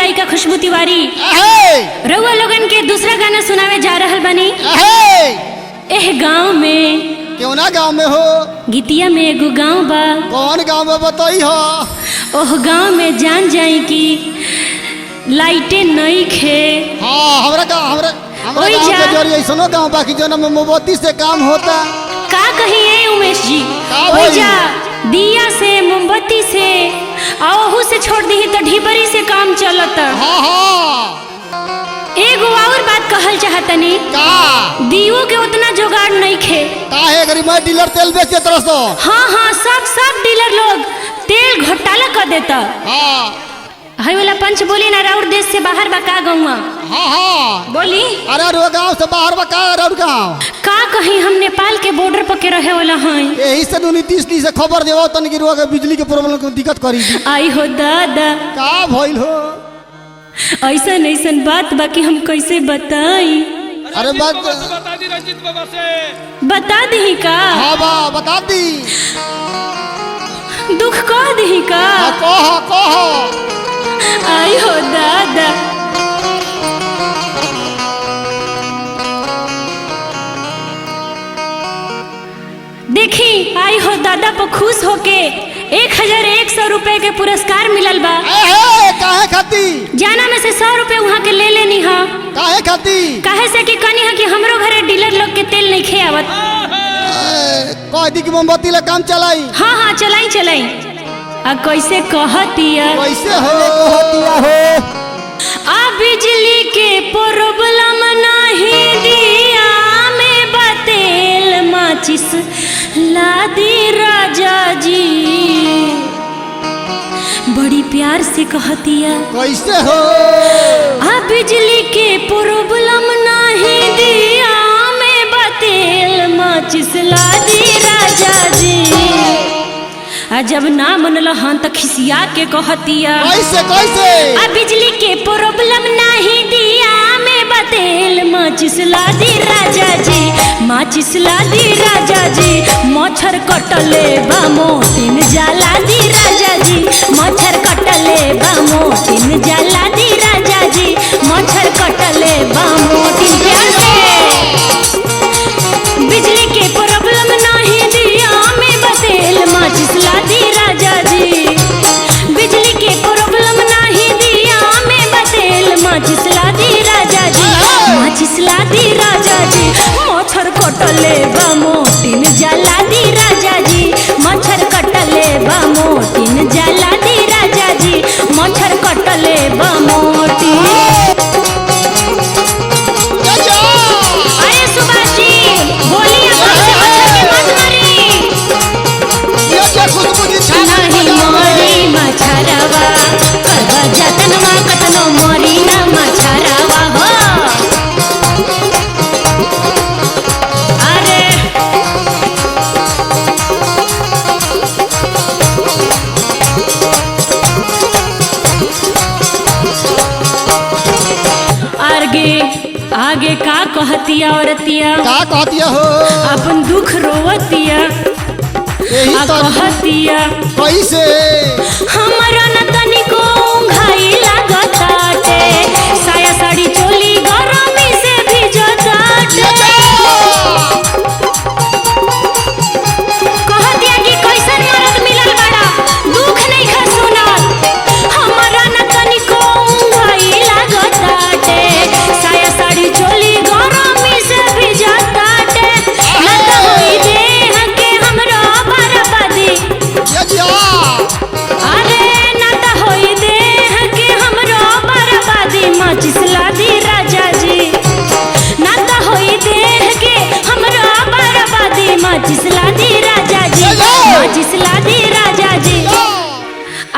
गायिका खुशबू तिवारी रउआ लोगन के दूसरा गाना सुनावे जा रहल बानी। एह गाँव में क्यों ना गाँव में हो गीतिया में एगो गाँव बा। कौन गाँव में बताई हो? ओह गाँव में जान जाई कि लाइटे नहीं खे। हाँ हमरा गाँव के जरिए ऐसनो गाँव बाकी जो में मोमबत्ती से काम होता। का कहिए उमेश जी, ओइजा दिया से मोमबत्ती से आहू से छोड़ दी तो ढिबरी से काम चलता। हाँ हाँ एगो और बात कहल चाहतनी का दियो के उतना जुगाड़ नहीं खे। काहे गरीब मैं डीलर तेल बेचे तरह सो। हाँ हाँ सब डीलर लोग तेल घोटाला कर देता। हाँ हाई वाला पंच बोली ना राउर देश से बाहर बका गौवा। हाँ हाँ बोली अरे रो गाँव से बाहर बका और गाँव का कहीं हम नेपाल के बॉर्डर पर के रहे वाला हैं। यही से 29 से खबर देवा तन की रोग बिजली के प्रॉब्लम को दिक्कत करी थी। आई हो दादा का भइल हो? ऐसन ऐसन बात बाकी हम कैसे बताई। अरे बात बता दी रंजीत बाबा से। बता दी का? हाँ बा बता दी। दुख कह दी का? कहो आई हो दादा देखी आई हो दादा पर खुश होके 1100 रुपए के पुरस्कार मिलल बा। काहे खाती? जाना में से 100 रुपए वहाँ के ले लेनी हा। काहे खाती? काहे से कि कनी हा कि हमरो घरे डीलर लोग के तेल नहीं खे आवत। कह दी कि मोमबत्ती ला काम चलाई। हाँ हाँ चलाई आ कैसे कहतिया? कैसे हो कहतिया हो? आ बिजली के प्रॉब्लम नहीं दिया में बतेल माचिस ला दी राजा जी। बड़ी प्यार से कहतिया कैसे हो? आ बिजली के प्रॉब्लम नहीं दिया में बतेल माचिस ला दी राजा जी। आ जब ना मनल हन त खिसिया के कहतिया कैसे आ बिजली के प्रॉब्लम नहीं दिया में बतेल माचिस ला दी राजा जी। माचिस ला दी राजा जी। मच्छर कटले बा मोटिन जाला दी राजा जी। मच्छर कटले बा मोटिन जाला दी राजा जी। मच्छर कटले बा मोटिन प्यार से बिजली के प्रॉब्लम नहीं दिया में बतेल माचिस ला दी राजा जी। बिजली के प्रॉब्लम नहीं दिया में बतेल माचिस ला दी राजा जी। माचिस ला दी राजा जी। मच्छर कटले बा मोटिन जला दी राजा जी। मच्छर कटले बा मोटिन जला दी राजा जी। मच्छर कटले बा मोटिन। नहीं मोरी मछरवा करवा जतनवा कतनो मोरी ना मछरवा हो। अरे आगे का कहतिया औरतिया? का कहतिया हो? अपन दुख रोवतिया आ कहतिया कैसे? हमरा न तनिको घाई लागताटे। साया साड़ी चोली गरमी से भिजताटे। कहतिया कि कैसन मरद मिलल बड़ा दुख नहीं खा सुनत। हमरा न तनिको घाई लागताटे। साया साड़ी चोली गरमी से भिजताटे। न त होई देह के हमरो बर्बादी। अरे न त होई देह के हमरो बर्बादी। माचिस ला दी राजा जी। न त होई देह के हमरो बर्बादी। माचिस ला दी राजा जी। माचिस ला दी राजा जी।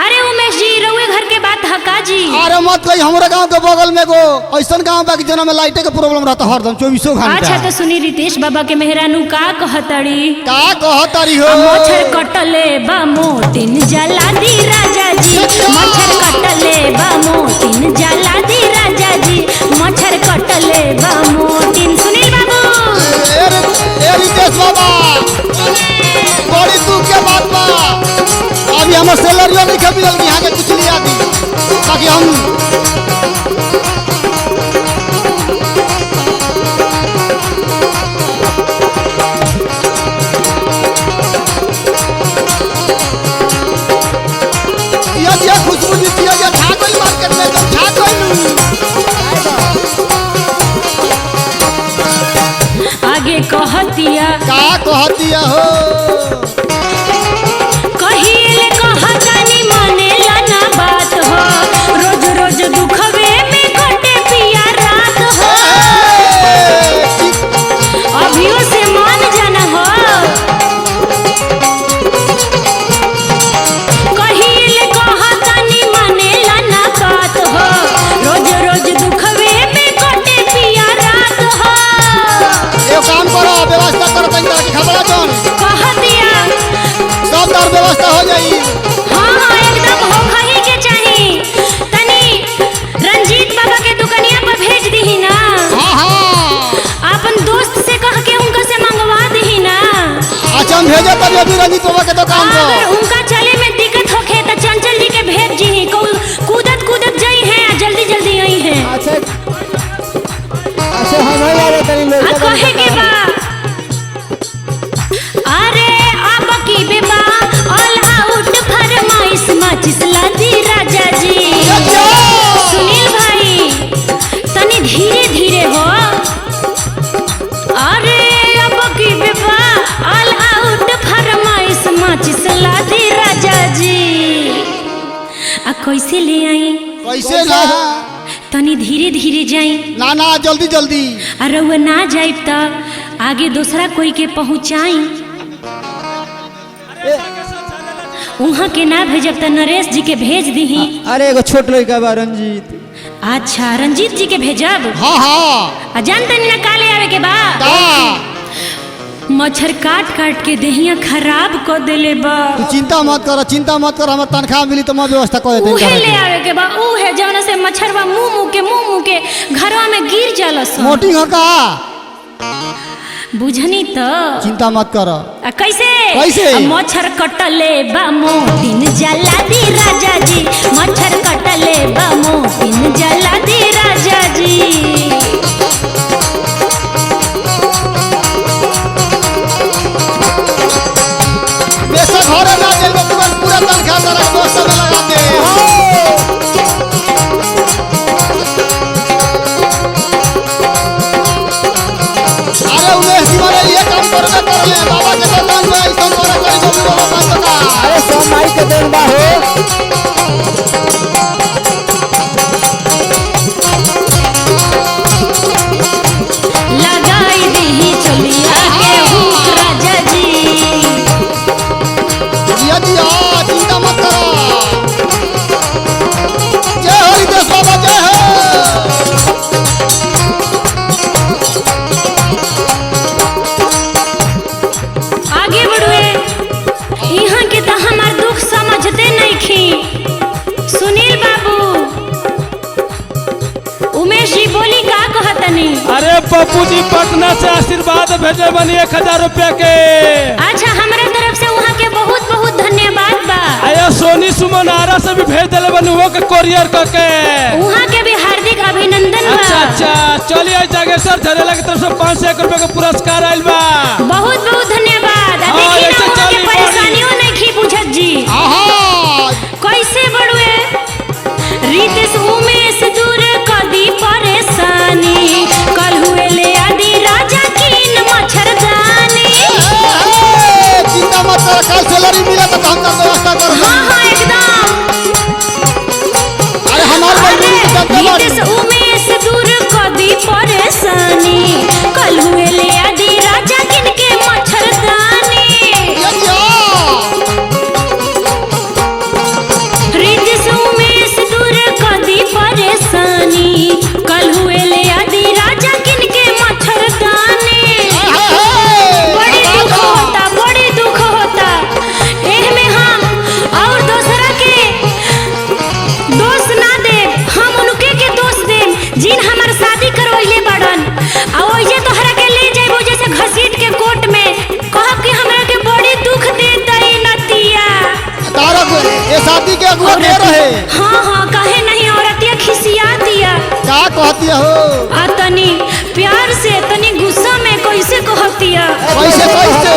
अरे उमेश जी रउए घर के बात हका जी। अरे मत कही, हमारे गांव के बगल में गो ऐसन गांव बाकी जना में लाइटे के प्रॉब्लम रहता हरदम 24 घंटा। अच्छा तो सुनी रितेश बाबा के मेहरानू का कहतड़ी? का कहतड़ी हो? मच्छर कटले बा मोटिन जला दी राजा जी। मच्छर कटले बा मोटिन जला दी राजा जी। मच्छर कटले बा मोटिन। सुनील बाबू ए रितेश बाबा बड़ी दुख के बात बा। अभी हमारे सैलरी नहीं मिलल यहाँ के कुछ लिया दी ताकि हम का कहती हो कहिले कहतानी मानेला ना बात हो रोज रोज दुखवे में कटे पिया रात हो अभियो से मान जाना हो कहिले कहतानी मानेला ना बात हो रोज रोज दुखवे में कटे पिया रात हो एक काम करो व्यवस्था करो तनी तरह की खबरा जोन कह दिया सब तर व्यवस्था हो जाई हाँ एकदम हो खही के चाही तनी रंजीत बाबा के दुकानिया पर भेज दही ना हाँ हाँ अपन दोस्त से कह के उनका से मंगवा दही ना अच्छा हम भेजे तब अभी रंजीत बाबा के दुकान अगर पर उनका चले में दिक्कत होखे त चंचल जी के भेज जी कूदत कूदत जाई है जल्दी जल्दी आई है अच्छा अच्छा हम आ रहे तनी आ कहे के बा अरे अब की बेबा ऑल आउट फरमाइश माचिसला दी राजा जी सुनील भाई तनी धीरे धीरे हो अरे अब की बेबा ऑल आउट फरमाइश माचिसला दी राजा जी आ कैसे ले आई कैसे ना तनी धीरे धीरे जाई ना ना जल्दी जल्दी अरे वो ना जाइब त आगे दूसरा कोई के पहुँचाई वहाँ के ना भेजब त नरेश जी के भेज दही अरे एगो छोट लड़का बा रंजीत अच्छा रंजीत जी के भेजब हाँ हाँ आ जानते ना काले आवे के बा का मच्छर काट काट के देहिया खराब कर देले बा तू चिंता मत कर हमार तनख्वाह मिली तो मैं व्यवस्था कर देते उहे ले आवे के बा उहे जौन से मच्छरवा मुंह के घरवा में गिर जालस मोटी हो का बुझनी तो चिंता मत कर आ कैसे कैसे? आ मच्छर कटले बा मोतिन जला दी राजा जी मच्छर कटले बा मोतिन जला दी राजा जी पैसा घरे ना दे पूरा पूरा तनख्वाह तेरा दोस्त में लगा दे अरे उमेश जी मारे ये काम करने कर ले बाबा के दुकान पे ऐसा करे करे जो भी बाबा बात का अरे सब माई के देन बा हो लगाई दी चलिया के हुक राजा जी जिया जिया चिंता मत करो जय हरिदेव बाबा जय हो आगे बढ़ुए यहाँ के तो हमार दुख समझते नहीं खी सुनील बाबू उमेश जी बोली का कहतनी अरे पप्पू जी पटना से आशीर्वाद भेजे बनी 1000 रुपया के। अच्छा हमारे तरफ से वहाँ के बहुत बहुत धन्यवाद बा आया सोनी सुमन आरा से भी भेज दिले बनी वो के कोरियर करके। वहाँ के भी हार्दिक अभिनंदन बा अच्छा अच्छा चलिए जागेश्वर झरेला की तरफ से 500 रुपया का पुरस्कार आयल बा। बहुत बहुत धन्यवाद हाँ, देखी ऐसे ना वहाँ के चली परेशानियों नहीं खी बुझत जी आहा कैसे बढ़ुए रितेश उमेश दूर कदी परेशानी कल हुए ले आदि राजा कीन मच्छरदानी चिंता मत कर कल सैलरी मिला तो हम का व्यवस्था कर हाँ हाँ एकदम अरे हमारे अरे जनता रितेश उमेश दूर कदी परेशानी कल हुए ले आदि राजा कीन के मच्छरदानी रितेश उमेश दूर कदी परेशानी कल हुए ले आदि राजा किन के मच्छरदानी बड़ी दुख होता एह में हम और दूसरा के दोष ना दे हम उनके के दोष दे जिन हमार शादी करवैले बड़न आ ओइजे तोहरा के ले जाइबो जैसे घसीट के कोर्ट में कहब कि हमरा के बड़ी दुख दे दई नतिया तारा को ये शादी के अगुआ के रहे हाँ हाँ कहे नहीं औरतिया खिसिया दिया का कहती हो आ तनी प्यार से तनी गुस्सा में कैसे कहतिया कैसे कैसे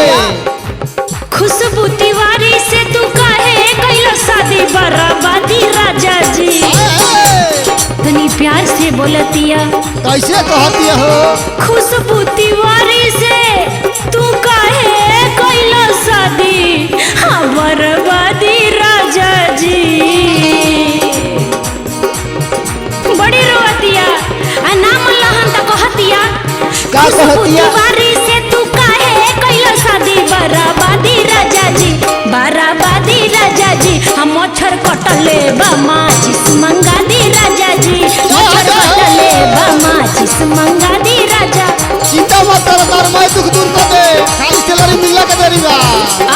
खुशबू तिवारी से तू काहे कैला शादी बराबादी राजा जी तनी प्यार से बोलतिया कैसे कहती हो खुशबू तिवारी से तू काहे कैलो शादी हाँ बर्बादी राजा जी बड़ी रोतिया आ नाम लहन त कहतिया का कहतिया बारी से तू काहे कैलो शादी बर्बादी राजा जी बर्बादी राजा जी हम मच्छर कटले बा माचिस मंगा दी राजा जी मच्छर कटले बा माचिस मंगा दी राजा चिंता मत कर तार मैं दुख दूर कर दे खाली सैलरी मिलला के देरी बा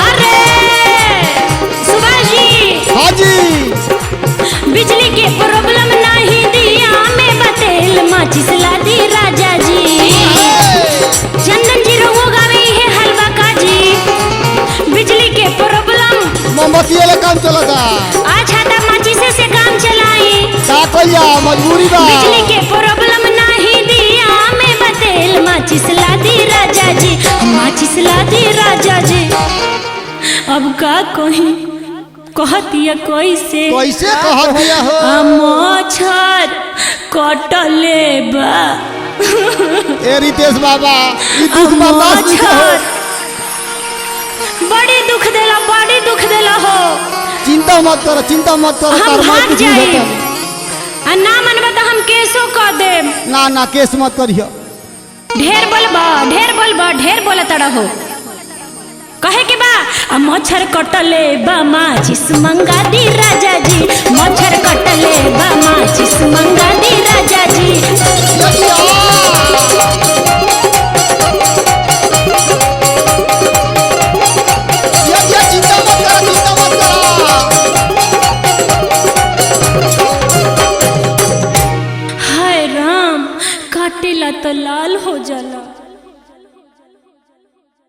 अरे सुभाष जी हां जी बिजली के प्रॉब्लम नहीं दिया में बतेल माचिस ला दी राजा जी चंदन जी रहो गावे है हलवा का जी बिजली के प्रॉब्लम मोमबत्ती वाला काम चलता अच्छा त माचिस से काम चलाई का कइया मजबूरी बा बिजली के प्रॉब्लम नहीं दिया में बतेल माचिस ला दी राजा जी माचिस ला दी राजा जी अब का कहीं कहतिया कैसे कैसे कह दिया हो मच्छर कटले बा ए रितेश बाबा ई दुख बर्दाश्त नहीं हो बड़ी दुख देला हो चिंता मत करो हम तार मैं भाग कुछ जाई नहीं होता आ ना मनबा त हम केसो कर देब ना केस मत करियो ढेर बोलत रहो कहे के बा आ मच्छर कटले बा माचिस मंगा दी राजा जी मच्छर कटले बा माचिस मंगा दी राजा जी ये चिंता मत करो हाय राम काटेला तो लाल हो जाला